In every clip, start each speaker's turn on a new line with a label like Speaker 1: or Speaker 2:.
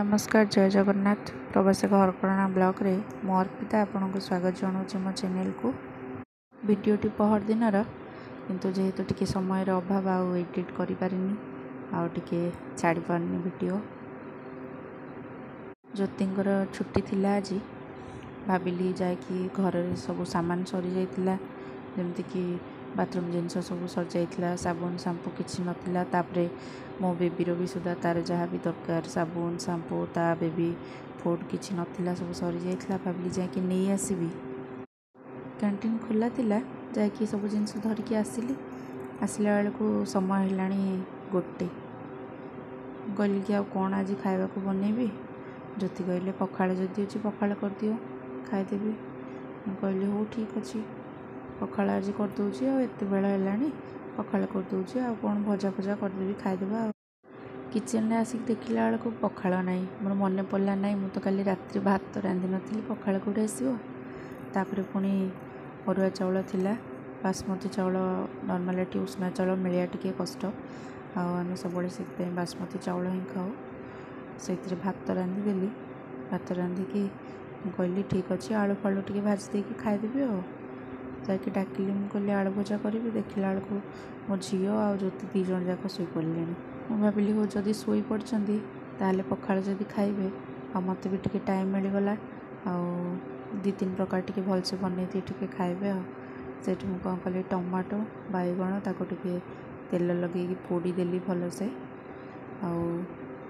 Speaker 1: नमस्कार जय जगन्नाथ प्रवासी घरकरणा ब्लॉग रे मो अर्पिता आपन को स्वागत जनाऊँ मो चैनल को वीडियोटी पहर दिन किंतु जेहेतु टिके समय अभाव आउ एडिट करि पारिनी आउ टिके छाड़ी पारनी वीडियो ज्योतिंकर छुट्टी थिला आज भाविली जाकि घर सब सामान सरी जाइतिला जेमति कि बाथरूम जिनस सब सरी जाइतिला साबुन शैम्पू किछि नथिला तापरे मो बेबीर भी सुधा तार जहाँ भी दरकार साबुन शैम्पू ता बेबी फूड किछि नथिला सब सरी जाइतिला भाविली जाकि नहीं आसीबी कैंटीन खोला थिला जाकि सब जिनस धरिकी आसिली आसला बेल को समय हेलाणी गोटे कहली कि कौन आज खाइबा को बनैबी ज्योति कहले पखाड़ जदि अच्छी पखाड़ कर दियो खाईदेवी कहली हो ठीक अच्छे पखाड़ आज करदे आते बेला है पखाड़ करदे आ कौन भजा भजा करदेवी खाईदेवा किचन में आसिक देखला बेल को पखाड़ नाई मोर मन पड़ा ना मुझे काली रात्रि भात रांधि नी पखाड़ कौटे आसपर पुणी अरुआ चाउल थिला बासमती चाउल नर्माली उष्णा चाउल मिलिया टिके कष्ट आम सब बासमती चाउल ही खाऊ से भात रांधिदेली भात रांधिकी कहली ठीक अच्छे आलू फालू टे भाजी देकी खाईदेवी जाकि डाकिली मुझे आलू भजा करी देखला बेलू मो झी आ ज्योति दी जन जाक शोपड़े मुझे भाविली हो जदि शोई पड़ती ताले पखाड़ जदि खाइबे आ मत भी टिके टाइम मिलगला दी तीन प्रकार टिके भलसे बनई टिके खाइबे से कौन कली टमाटो बैगण ताको टिके तेल लगे पोड़ी देली भलसे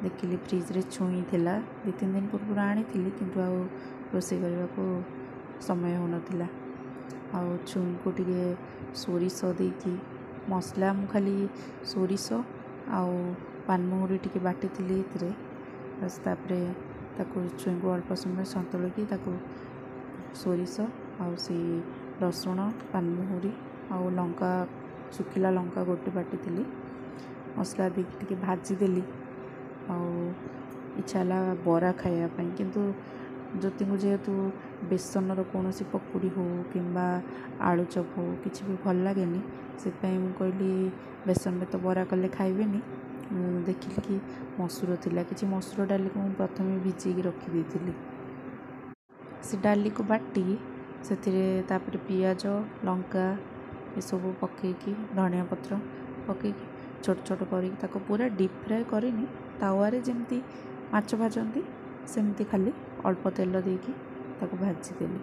Speaker 1: देखिली फ्रिज रे छुई थिला दी तीन दिन पूर्व आनी थी किंतु आउ रोषे करने को समय हो नाला छुई को टिके सोरिष देकी मसला मु खाली सोरिष आउ पानमहुरी टिके बाटी थी बस तापरे ताको छुई को अल्प समय सतुलकी सोरिष आउ से रसुण पानमहुरी आउ लंका सुखिला लंका गोटे बाटी थी मसला देकी टिके भाजीदेली इच्छा है बरा खायापी किंतु ज्योति को जेहेतु बेसन कौन पकुड़ी हो कि आलू चप हो किसी भी भल लगे से कहली बेसन में तो बरा कले खाइबेनी देखिली कि मसूर थिला कि मसूर डाली को प्रथम भिजेकी रखी थी से डाली को बाटी से पियाज लंका ये सब पकईकी धनिया पत्र पकईकी छोट छोट कर पूरा डीप फ्राए करनी तावारे जमती माछ भाजती सेमती खाली अल्प तेल देकी भाजीदेली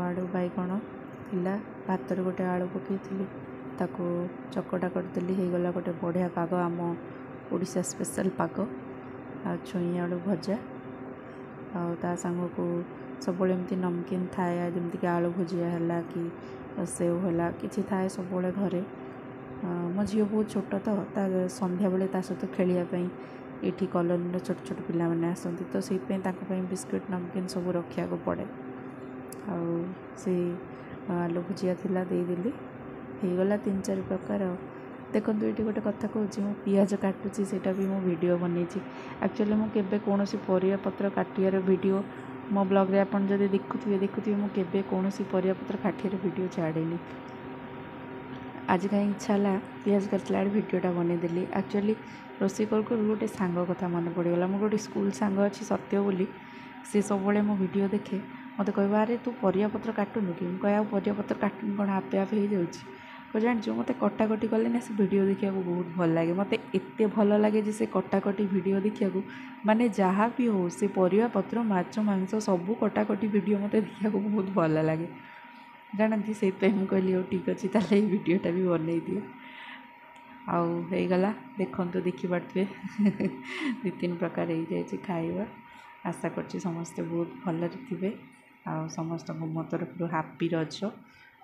Speaker 1: आलू बैगण थिला भात गोटे आलू पकई चकटा करदेली हो गला गोटे बढ़िया पाग आम ओडिशा स्पेशल पाग छुई आलू भजा ता सांग को सब एमती नमकीन थाए जमीक आलू भुजिया है कि सेव है कि थाए सब घरे मो झी बहुत छोट तो संध्या बेले सहित खेलने ये कॉलोनी छोट छोट पिला मैंने आसती तो से बिस्कुट नमकीन सब रखा पड़े से आलू भुजिया थिला देदेली हो गला 3-4 प्रकार देखो ये गोटे कथा कहूँ पियाज काटुची से भी मो वीडियो बनई एक्चुअली मुझे कौन परिया पत्र काटियार वीडियो मो ब्लॉग रे आपन जदि देखुथिबे मुझे कौन परिया पत्र काटियार वीडियो छाड़ेनी आज कहीं इच्छा है पियाज काटला वीडियोटा बनईदेली एक्चुअली रोषे कर गोटे सांग कथा मन पड़गला मोर गोटे स्कूल सांग अच्छी सत्य बोली सी सब मो वीडियो देखे मत कह अरे तू परिया पत्र काटुनु कि कह परिया पत्र काटुनु कौन आपे आप हो जाऊँगी जान मत कटाकटी कले ना से वीडियो देखा बहुत भल लगे मत एत भल लगे जे से कटाकटी वीडियो देखा माने जहाँ भी हो से परिया पत्र माछ मांस सबू कटाकटी वीडियो मत देखा बहुत भल लगे जानती से कहली ठीक अच्छे ताले वीडियोटा भी बनई दिए आईगला देखते देखिपे 2-3 प्रकार हो जाए खाଇବା आशा कर समस्ते बहुत भल थे आ समस्त मो तरफ हापी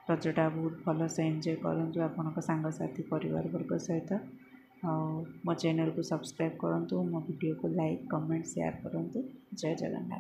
Speaker 1: रजटा बहुत भल से एंजॉय करूँ आपण सांगसाथी परिवार वर्ग सहित मो चैनल को सब्सक्राइब करूँ मो वीडियो को लाइक कमेंट शेयर करूँ जय जगन्नाथ।